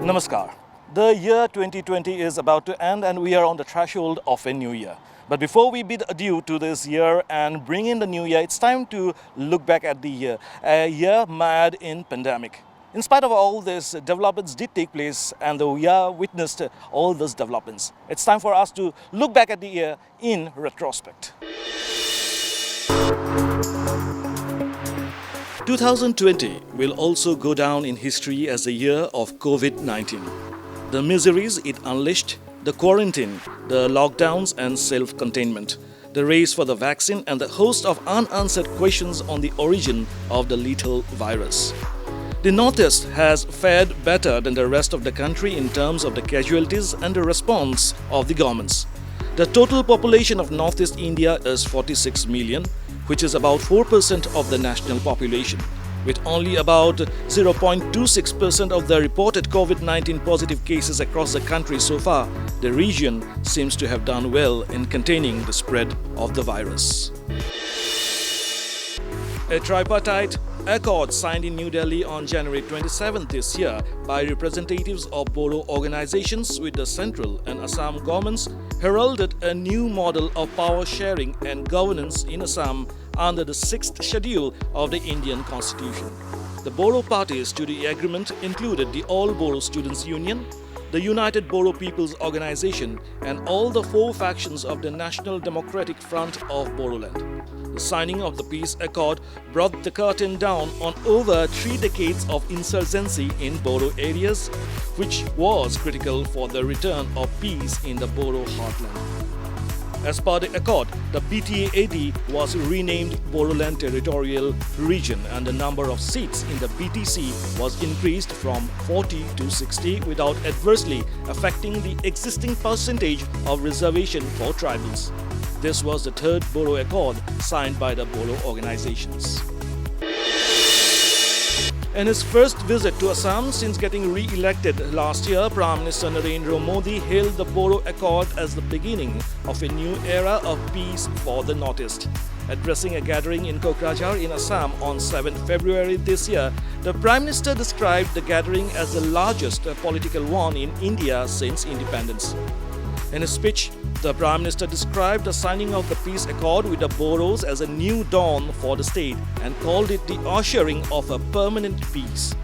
Namaskar. The year 2020 is about to end and we are on the threshold of a new year. But before we bid adieu to this year and bring in the new year, it's time to look back at the year, a year marred in pandemic. In spite of all this, developments did take place and we are witnessed all those developments. It's time for us to look back at the year in retrospect. 2020 will also go down in history as the year of COVID-19. The miseries it unleashed, the quarantine, the lockdowns and self-containment, the race for the vaccine and the host of unanswered questions on the origin of the lethal virus. The Northeast has fared better than the rest of the country in terms of the casualties and the response of the governments. The total population of Northeast India is 46 million, which is about 4% of the national population. With only about 0.26% of the reported COVID-19 positive cases across the country so far, the region seems to have done well in containing the spread of the virus. A tripartite accord signed in New Delhi on January 27 this year by representatives of Bodo organizations with the central and Assam governments heralded a new model of power sharing and governance in Assam under the 6th schedule of the Indian Constitution. The Bodo parties to the agreement included the All Bodo Students Union, the United Bodo People's Organization and all the 4 factions of the National Democratic Front of Bodoland. The signing of the peace accord brought the curtain down on over 3 decades of insurgency in Bodo areas, which was critical for the return of peace in the Bodo heartland. As per the accord, the BTA-AD was renamed Bodoland Territorial Region and the number of seats in the BTC was increased from 40 to 60 without adversely affecting the existing percentage of reservation for tribals. This was the 3rd Bodo Accord signed by the Bodo organizations. In his first visit to Assam since getting re-elected last year, Prime Minister Narendra Modi hailed the Bodo Accord as the beginning of a new era of peace for the Northeast. Addressing a gathering in Kokrajhar in Assam on 7 February this year, the Prime Minister described the gathering as the largest political one in India since independence. In his speech, the Prime Minister described the signing of the peace accord with the Bodos as a new dawn for the state and called it the ushering of a permanent peace.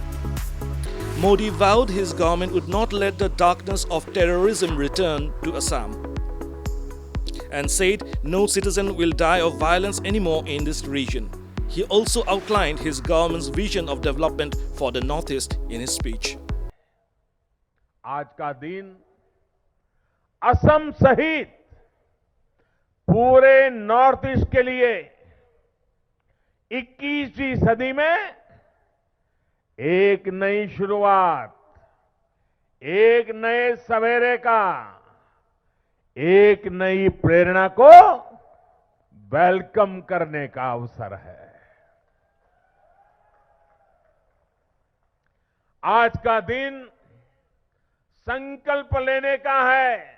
Modi vowed his government would not let the darkness of terrorism return to Assam and said no citizen will die of violence anymore in this region. He also outlined his government's vision of development for the Northeast in his speech. आज का दिन असम सहित पूरे north east के लिए 21वीं सदी में एक नई शुरुआत, एक नए सवेरे का, एक नई प्रेरणा को वेलकम करने का अवसर है। आज का दिन संकल्प लेने का है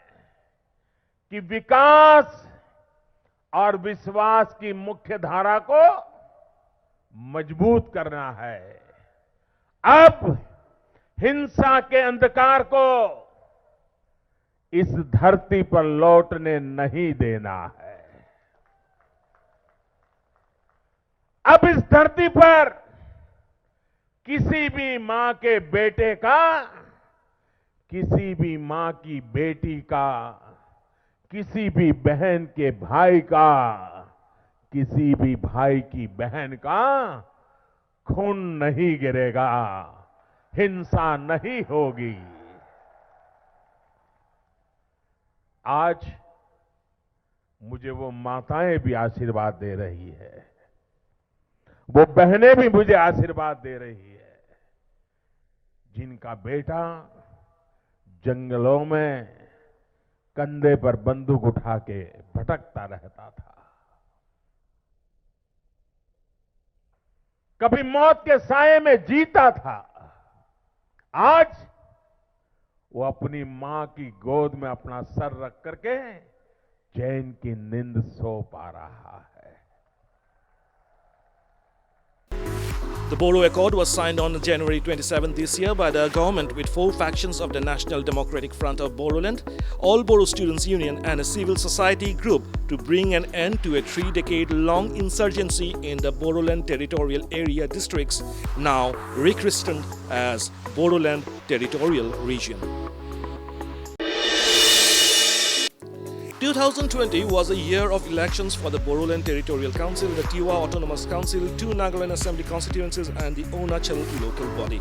कि विकास और विश्वास की मुख्य धारा को मजबूत करना है। अब हिंसा के अंधकार को इस धरती पर लौटने नहीं देना है। अब इस धरती पर किसी भी मां के बेटे का, किसी भी मां की बेटी का, किसी भी बहन के भाई का, किसी भी भाई की बहन का खून नहीं गिरेगा, हिंसा नहीं होगी। आज मुझे वो माताएं भी आशीर्वाद दे रही है, वो बहनें भी मुझे आशीर्वाद दे रही है, जिनका बेटा जंगलों में कंधे पर बंदूक उठा के भटकता रहता था, कभी मौत के साए में जीता था। आज वो अपनी मां की गोद में अपना सर रख करके चैन की नींद सो पा रहा है। The Bodo Accord was signed on January 27 this year by the government with four factions of the National Democratic Front of Bodoland, All Bodo Students Union and a civil society group to bring an end to a three-decade-long insurgency in the Bodoland Territorial Area districts, now rechristened as Bodoland Territorial Region. 2020 was a year of elections for the Bodoland Territorial Council, the Tiwa Autonomous Council, two Nagaland Assembly constituencies and the Onachal local body.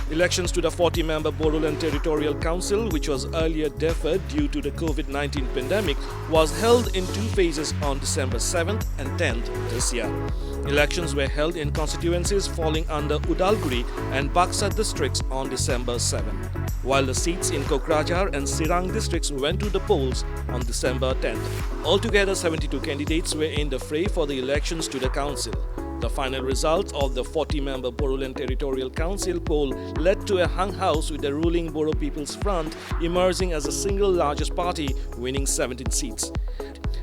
Elections to the 40-member Bodoland Territorial Council, which was earlier deferred due to the COVID-19 pandemic, was held in two phases on December 7th and 10th this year. Elections were held in constituencies falling under Udalguri and Baksa districts on December 7th, while the seats in Kokrajhar and Sirang districts went to the polls on December 10th. Altogether, 72 candidates were in the fray for the elections to the council. The final result of the 40-member Bodoland Territorial Council poll led to a hung house with the ruling Bodo People's Front emerging as the single largest party, winning 17 seats.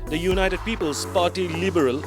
The United People's Party Liberal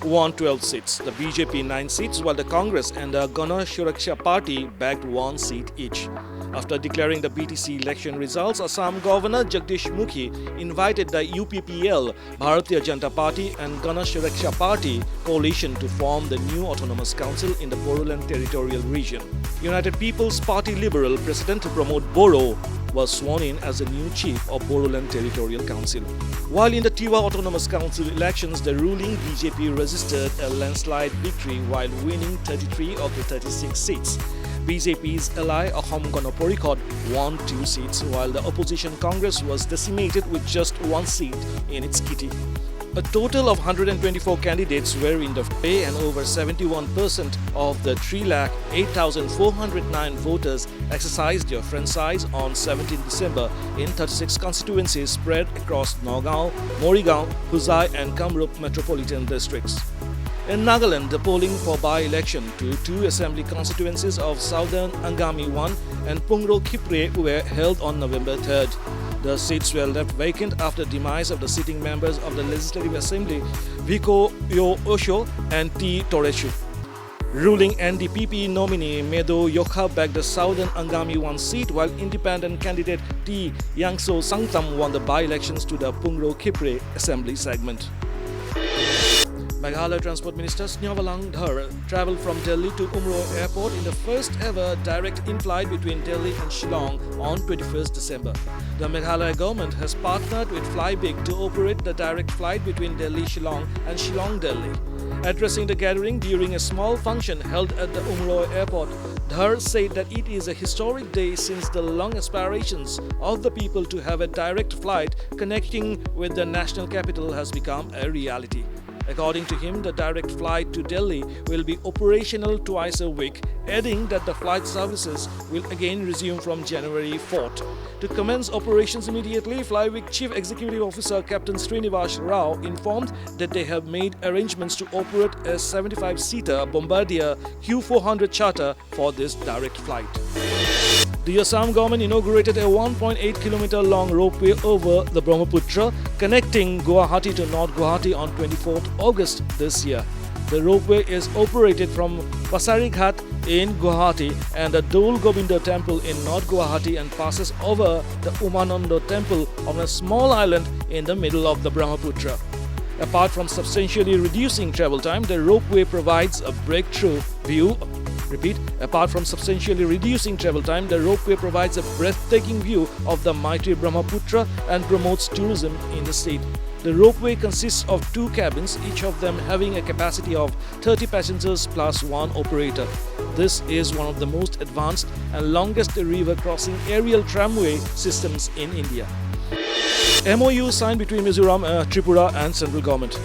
won 12 seats, the BJP 9 seats, while the Congress and the Gana Suraksha Party bagged 1 seat each. After declaring the BTC election results, Assam Governor Jagdish Mukhi invited the UPPL, Bharatiya Janata Party and Gana Suraksha Party coalition to form the new Autonomous Council in the Bodoland Territorial Region. United People's Party Liberal President Pramod Boro was sworn in as the new chief of Bodoland Territorial Council. While in the Tiwa Autonomous Council elections, the ruling BJP registered a landslide victory while winning 33 of the 36 seats. BJP's ally Ahom Gana Parikhad won 2 seats, while the opposition Congress was decimated with just 1 seat in its kitty. A total of 124 candidates were in the fray and over 71% of the 3,08,409 voters exercised their franchise on 17 December in 36 constituencies spread across Nagaon, Morrigaon, Huzai and Kamrup metropolitan districts. In Nagaland, the polling for by-election to 2 assembly constituencies of Southern Angami 1 and Pungro Khipre were held on November 3rd. The seats were left vacant after demise of the sitting members of the Legislative Assembly, Viko Yo Osho and T. Toreshu. Ruling NDPP nominee Medo Yokha bagged the Southern Angami 1 seat, while independent candidate T. Yangso Sangtam won the by-elections to the Pungro Khipre Assembly segment. Meghalaya Transport Minister Snyovalang Dhar travelled from Delhi to Umroi Airport in the first ever direct in-flight between Delhi and Shillong on 21st December. The Meghalaya government has partnered with Flybig to operate the direct flight between Delhi-Shillong and Shillong-Delhi. Addressing the gathering during a small function held at the Umroi Airport, Dhar said that it is a historic day since the long aspirations of the people to have a direct flight connecting with the national capital has become a reality. According to him, the direct flight to Delhi will be operational twice a week, adding that the flight services will again resume from January 4th. To commence operations immediately, Flywig Chief Executive Officer Captain Srinivas Rao informed that they have made arrangements to operate a 75-seater Bombardier Q400 charter for this direct flight. The Assam government inaugurated a 1.8-kilometer long ropeway over the Brahmaputra connecting Guwahati to North Guwahati on 24th August this year. The ropeway is operated from Pasarighat in Guwahati and the Dol Govinda temple in North Guwahati and passes over the Umananda temple on a small island in the middle of the Brahmaputra. Apart from substantially reducing travel time, the ropeway provides a breakthrough view. Apart from substantially reducing travel time, the ropeway provides a breathtaking view of the mighty Brahmaputra and promotes tourism in the state. The ropeway consists of 2 cabins, each of them having a capacity of 30 passengers plus 1 operator. This is one of the most advanced and longest river crossing aerial tramway systems in India. MOU signed between Mizoram, Tripura and central government.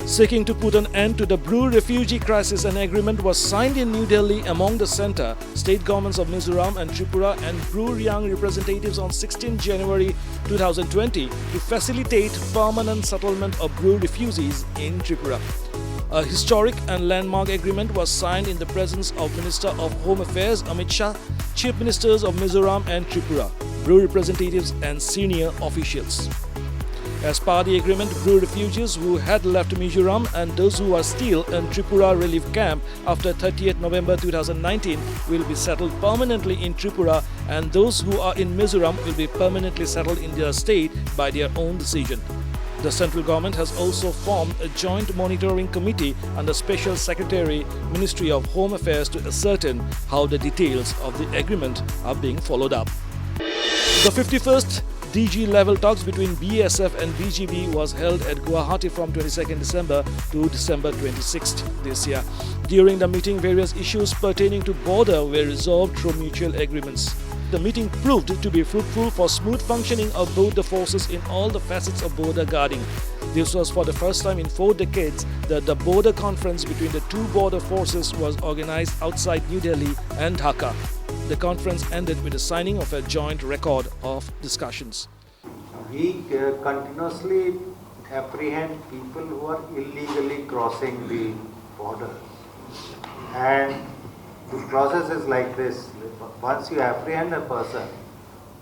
Seeking to put an end to the Bru refugee crisis, an agreement was signed in New Delhi among the centre, state governments of Mizoram and Tripura and Bru-Riang representatives on 16 January 2020 to facilitate permanent settlement of Bru refugees in Tripura. A historic and landmark agreement was signed in the presence of Minister of Home Affairs Amit Shah, Chief Ministers of Mizoram and Tripura, Bru representatives and senior officials. As per the agreement, Bru refugees who had left Mizoram and those who are still in Tripura relief camp after 30th November 2019 will be settled permanently in Tripura, and those who are in Mizoram will be permanently settled in their state by their own decision. The central government has also formed a joint monitoring committee under Special Secretary, Ministry of Home Affairs to ascertain how the details of the agreement are being followed up. The 51st DG level talks between BSF and BGB was held at Guwahati from 22nd December to December 26th this year. During the meeting, various issues pertaining to border were resolved through mutual agreements. The meeting proved to be fruitful for smooth functioning of both the forces in all the facets of border guarding. This was for the first time in 4 decades that the border conference between the two border forces was organized outside New Delhi and Dhaka. The conference ended with the signing of a joint record of discussions. We continuously apprehend people who are illegally crossing the borders. And the process is like this. Once you apprehend a person,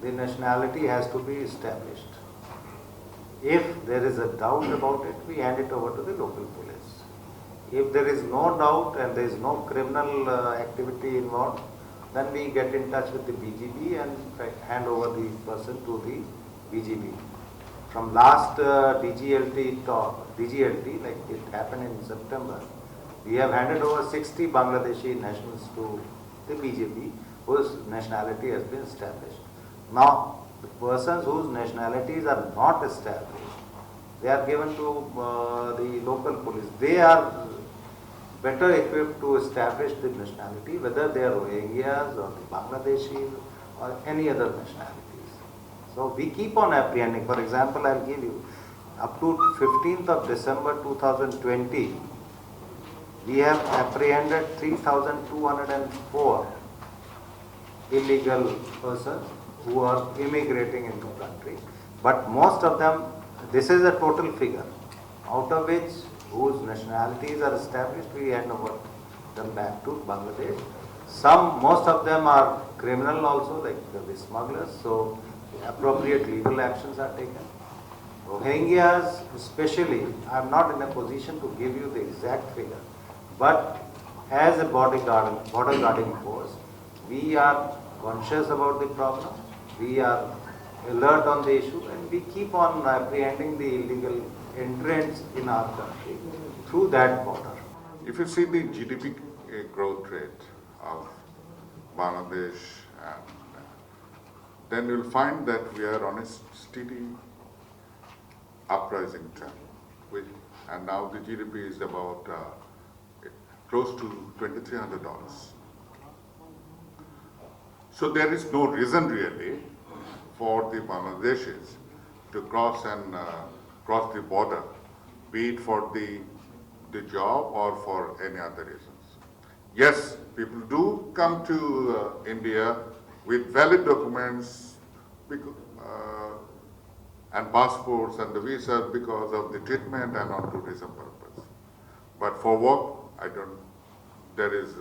the nationality has to be established. If there is a doubt about it, we hand it over to the local police. If there is no doubt and there is no criminal activity involved, then we get in touch with the BGB and hand over the person to the BGB. From last DGLT, like it happened in September, we have handed over 60 Bangladeshi nationals to the BGB whose nationality has been established. Now, the persons whose nationalities are not established, they are given to the local police. They are better equipped to establish the nationality, whether they are Rohingyas or the Bangladeshis or any other nationalities. So we keep on apprehending. For example, I'll give you, up to 15th of December 2020, we have apprehended 3,204 illegal persons who are immigrating into the country. But most of them, this is a total figure, out of which whose nationalities are established, we hand over them back to Bangladesh. Most of them are criminal also, like the smugglers, so appropriate legal actions are taken. Rohingyas especially, I am not in a position to give you the exact figure, but as a border guarding force, we are conscious about the problem, we are alert on the issue, and we keep on apprehending the illegal entrants in our country through that border. If you see the GDP growth rate of Bangladesh, then you'll find that we are on a steady uprising trend. And now the GDP is about close to $2,300. So there is no reason really for the Bangladeshis to cross the border, be it for the job or for any other reasons. Yes, people do come to India with valid documents and passports and the visa because of the treatment and on tourism purpose. But for work, there is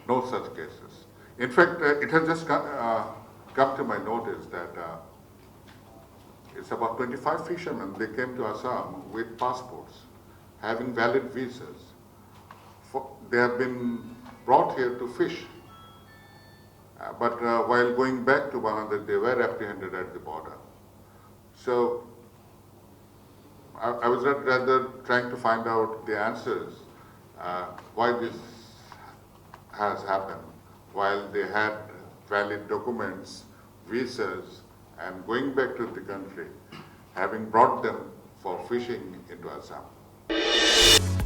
no such cases. In fact, it has just come to my notice that it's about 25 fishermen, they came to Assam with passports, having valid visas. They have been brought here to fish. But while going back to Bangladesh, they were apprehended at the border. So I was rather trying to find out the answers, why this has happened, while they had valid documents, visas, and going back to the country, having brought them for fishing into Assam.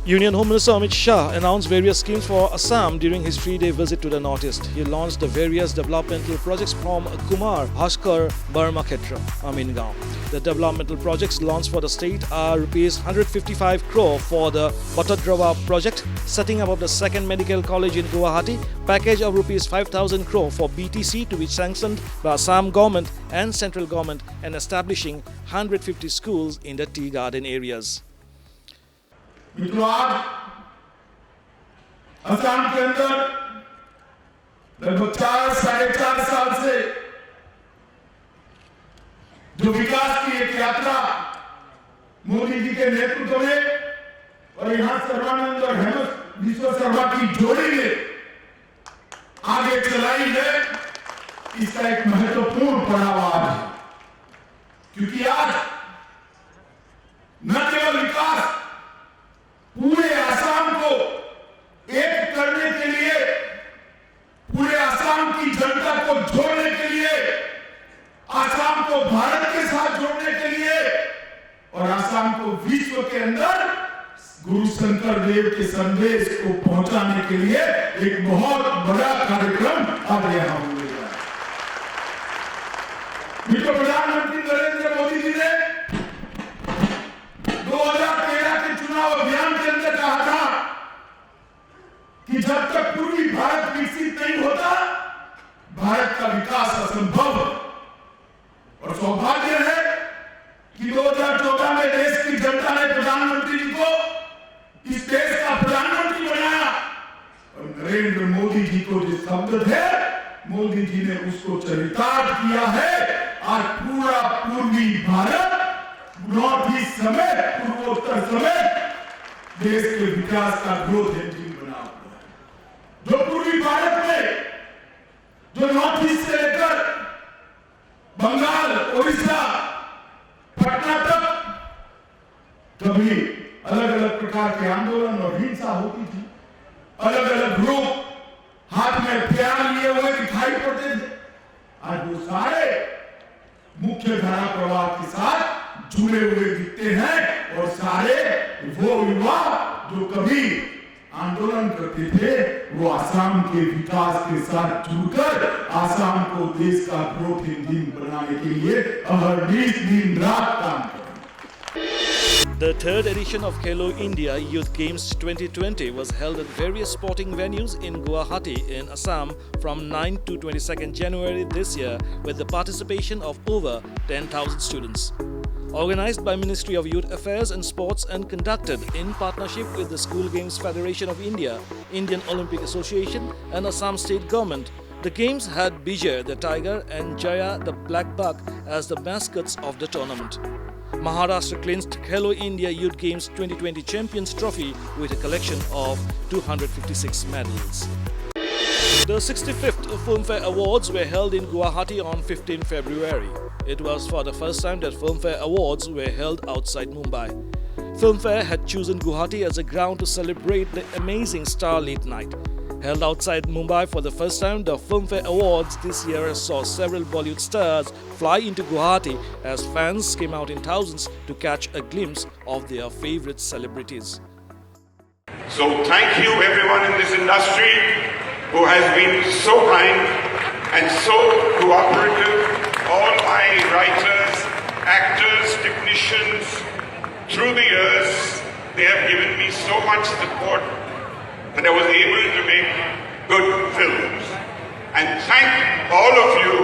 Union Home Minister Amit Shah announced various schemes for Assam during his 3-day visit to the Northeast. He launched the various developmental projects from Kumar Bhaskar Burma Khetra, Amingaon. The developmental projects launched for the state are Rs 155 crore for the Batadrawa project, setting up of the second medical college in Guwahati, package of Rs 5,000 crore for BTC to be sanctioned by Assam government and central government, and establishing 150 schools in the tea garden areas. मित्रों, आज असम के अंदर लगभग 4-4.5 साल से जो विकास की एक यात्रा मोदी जी के नेतृत्व में और यहां सर्वानंद और हेमंत विश्व शर्मा की जोड़ी ने आगे चलाई है, इसका एक महत्वपूर्ण पड़ाव आज है। क्योंकि आज न केवल विकास पूरे आसाम को एक करने के लिए, पूरे आसाम की जनता को जोड़ने के लिए, आसाम को भारत के साथ जोड़ने के लिए और आसाम को विश्व के अंदर गुरु शंकर देव के संदेश को पहुंचाने के लिए एक बहुत बड़ा कार्यक्रम अब यहां हुआ है। मित्र प्रधानमंत्री नरेंद्र मोदी जी ने 2013 के चुनाव अभियान के अंदर कहा था कि जब तक पूर्वी भारत विकसित नहीं होता, भारत का विकास असंभव। और सौभाग्य है कि 2014 में देश की जनता ने प्रधानमंत्री जी को इस देश का प्रधानमंत्री बनाया और नरेंद्र मोदी जी को जो शब्द थे, मोदी जी ने उसको चरितार्थ किया है। आज पूरा पूर्वी भारत, नॉर्थ ईस्ट समेत, पूर्वोत्तर समेत देश के विकास का ग्रोथ इंजन बना हुआ है। जो पूर्वी भारत में, जो नॉर्थ ईस्ट से लेकर बंगाल, उड़ीसा, पटना तक कभी अलग अलग प्रकार के आंदोलन और हिंसा होती थी, अलग अलग ग्रुप हाथ में हथियार लिए हुए दिखाई पड़ते थे, आज वो सारे मुख्य धारा प्रवाह के साथ जुड़े हुए दिखते हैं। और सारे वो युवा जो कभी आंदोलन करते थे, वो आसाम के विकास के साथ जुड़कर आसाम को देश का ग्रोथ इंजन बनाने के लिए अहर्निश दिन रात काम कर। The third edition of Khelo India Youth Games 2020 was held at various sporting venues in Guwahati in Assam from 9 to 22nd January this year with the participation of over 10,000 students. Organized by Ministry of Youth Affairs and Sports and conducted in partnership with the School Games Federation of India, Indian Olympic Association and Assam State Government, the games had Bijay the tiger and Jaya the black buck as the mascots of the tournament. Maharashtra clinched Khelo India Youth Games 2020 Champions Trophy with a collection of 256 medals. The 65th Filmfare Awards were held in Guwahati on 15 February. It was for the first time that Filmfare Awards were held outside Mumbai. Filmfare had chosen Guwahati as a ground to celebrate the amazing Star Late Night. Held outside Mumbai for the first time, the Filmfare Awards this year saw several Bollywood stars fly into Guwahati as fans came out in thousands to catch a glimpse of their favorite celebrities. So thank you everyone in this industry who has been so kind and so cooperative. All my writers, actors, technicians, through the years, they have given me so much support that I was able to make good films. And thank all of you,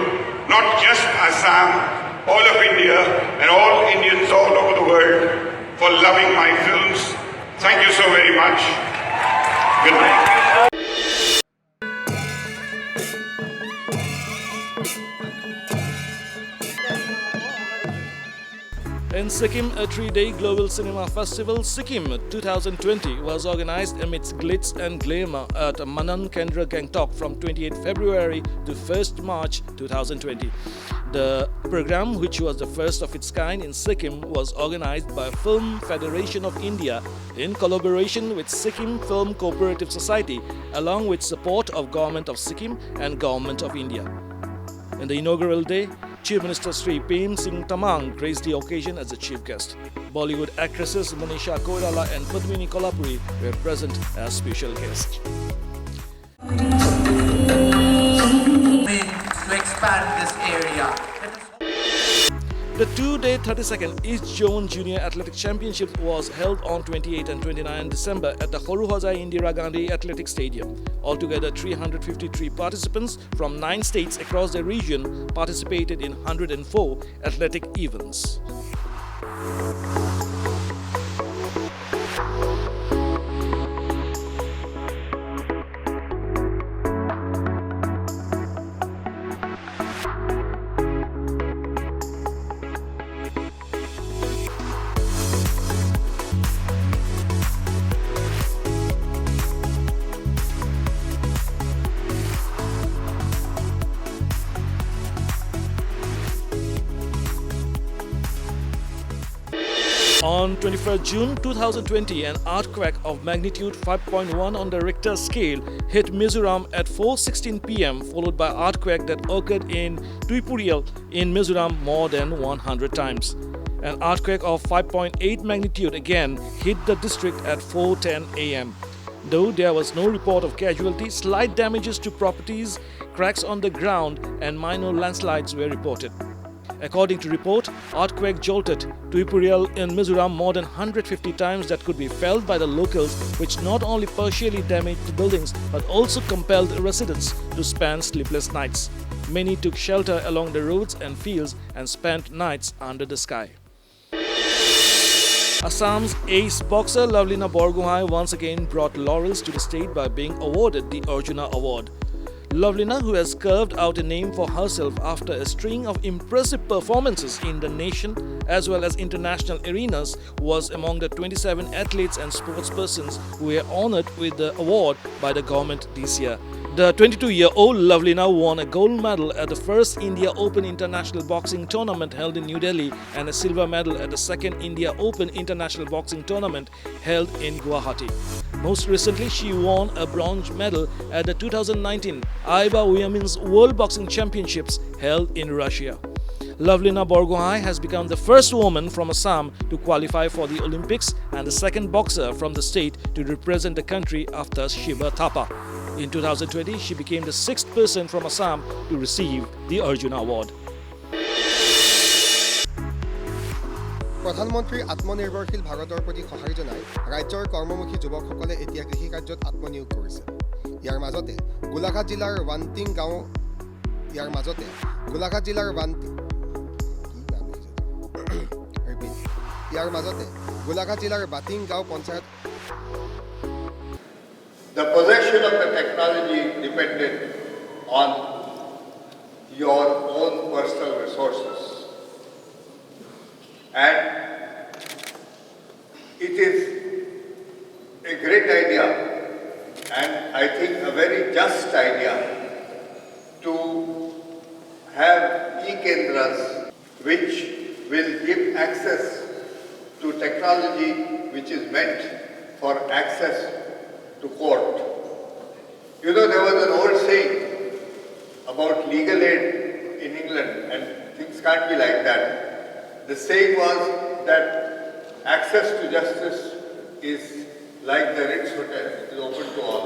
not just Assam, all of India and all Indians all over the world for loving my films. Thank you so very much. Good night. In Sikkim, a 3-day global cinema festival, Sikkim 2020 was organized amidst glitz and glamour at Manan Kendra, Gangtok from 28 February to 1st March 2020. The program, which was the first of its kind in Sikkim, was organized by Film Federation of India in collaboration with Sikkim Film Cooperative Society along with support of Government of Sikkim and Government of India. In the inaugural day, Chief Minister Sri Prem Singh Tamang graced the occasion as the chief guest. Bollywood actresses Manisha Koirala and Padmini Kolhapuri were present as special guests. To expand this area. The 2-day 32nd East Zone Junior Athletics Championship was held on 28 and 29 December at the Horuhoza Indira Gandhi Athletic Stadium. Altogether, 353 participants from 9 states across the region participated in 104 athletic events. On 21st June 2020, an earthquake of magnitude 5.1 on the Richter scale hit Mizoram at 4:16 p.m. followed by earthquake that occurred in Tuipurial in Mizoram more than 100 times. An earthquake of 5.8 magnitude again hit the district at 4:10 a.m. Though there was no report of casualty, slight damages to properties, cracks on the ground and minor landslides were reported. According to report, earthquake jolted Tuipurial in Mizoram more than 150 times that could be felt by the locals, which not only partially damaged the buildings but also compelled residents to spend sleepless nights. Many took shelter along the roads and fields and spent nights under the sky. Assam's ace boxer Lovelina Borgohain once again brought laurels to the state by being awarded the Arjuna Award. Lovelina, who has carved out a name for herself after a string of impressive performances in the nation as well as international arenas, was among the 27 athletes and sportspersons who were honored with the award by the government this year. The 22-year-old Lovelina won a gold medal at the first India Open International Boxing Tournament held in New Delhi and a silver medal at the second India Open International Boxing Tournament held in Guwahati. Most recently, she won a bronze medal at the 2019 IBA Women's World Boxing Championships held in Russia. Lovelina Borgohain has become the first woman from Assam to qualify for the Olympics and the second boxer from the state to represent the country after Shiva Thapa. In 2020, she became the sixth person from Assam to receive the Arjuna Award. প্ৰধানমন্ত্ৰী আত্মনিৰ্ভৰশীল ভাৰতৰ প্ৰতি সঁহাৰি জনাই ৰাজ্যৰ কৰ্মমুখী যুৱকসকলে এতিয়া কৃষি কাৰ্যত আত্মনিয়োগ কৰিছে। ইয়াৰ মাজতে গোলাঘাট জিলাৰ বান্টিং গাঁও panchayat The possession of the technology depended on your own personal resources. And it is a great idea and I think a very just idea to have e-kendras which will give access to technology which is meant for access to court. You know, there was an old saying about legal aid in England and things can't be like that. The saying was that access to justice is like the Ritz Hotel, it is open to all.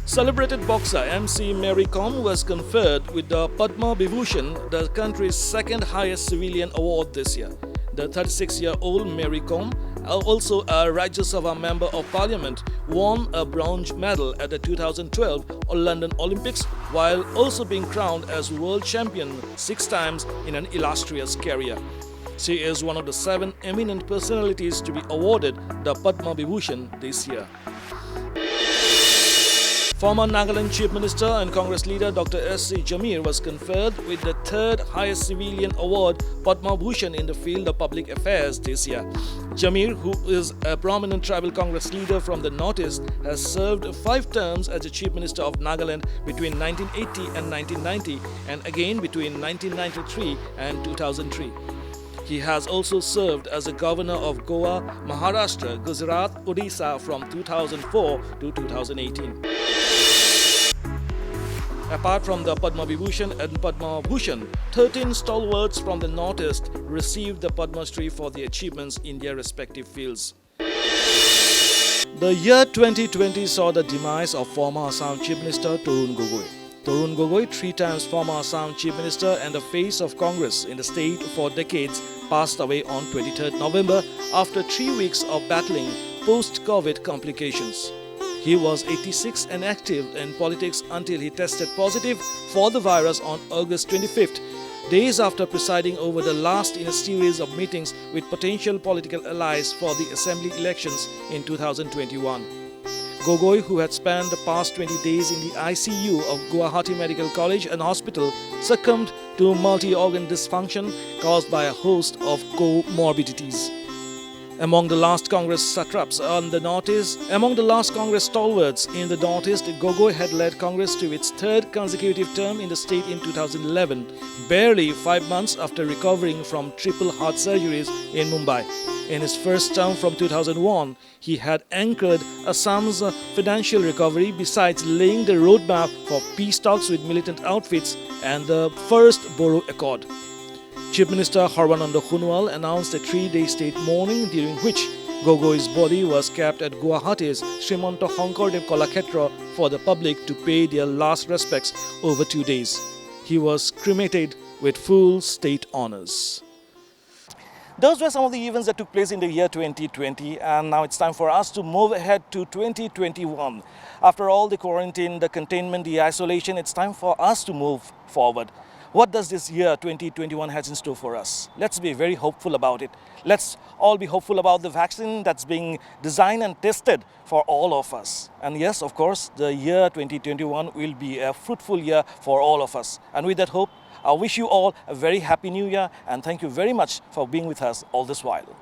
Celebrated boxer MC Mary Kom was conferred with the Padma Vibhushan, the country's second highest civilian award this year. The 36-year-old Mary Kom, also a Rajya Sabha Member of Parliament, won a bronze medal at the 2012 London Olympics while also being crowned as world champion 6 times in an illustrious career. She is one of the 7 eminent personalities to be awarded the Padma Vibhushan this year. Former Nagaland Chief Minister and Congress leader Dr. S.C. Jamir was conferred with the 3rd highest civilian award, Padma Bhushan, in the field of public affairs this year. Jamir, who is a prominent tribal Congress leader from the Northeast, has served 5 terms as the Chief Minister of Nagaland between 1980 and 1990 and again between 1993 and 2003. He has also served as the Governor of Goa, Maharashtra, Gujarat, Odisha from 2004 to 2018. Apart from the Padma Vibhushan and Padma Bhushan, 13 stalwarts from the Northeast received the Padma Shri for their achievements in their respective fields. The year 2020 saw the demise of former Assam Chief Minister Torun Gogoi. Torun Gogoi, 3 times former Assam Chief Minister and the face of Congress in the state for decades, passed away on 23rd November after 3 weeks of battling post-COVID complications. He was 86 and active in politics until he tested positive for the virus on August 25th, days after presiding over the last in a series of meetings with potential political allies for the assembly elections in 2021. Gogoi, who had spent the past 20 days in the ICU of Guwahati Medical College and Hospital, succumbed to multi-organ dysfunction caused by a host of comorbidities. Among the last Congress satraps on the Northeast, among the last Congress stalwarts in the Northeast, Gogoi had led Congress to its third consecutive term in the state in 2011, barely 5 months after recovering from triple heart surgeries in Mumbai. In his first term from 2001, he had anchored Assam's financial recovery besides laying the roadmap for peace talks with militant outfits and the first Boro Accord. Chief Minister Sarbananda Sonowal announced a 3-day state mourning during which Gogoi's body was kept at Guwahati's Srimanta Shankardev Kalakshetra for the public to pay their last respects over 2 days. He was cremated with full state honors. Those were some of the events that took place in the year 2020, and now it's time for us to move ahead to 2021. After all the quarantine, the containment, the isolation, it's time for us to move forward. What does this year 2021 has in store for us? Let's be very hopeful about it. Let's all be hopeful about the vaccine that's being designed and tested for all of us. And yes, of course, the year 2021 will be a fruitful year for all of us. And with that hope, I wish you all a very happy new year and thank you very much for being with us all this while.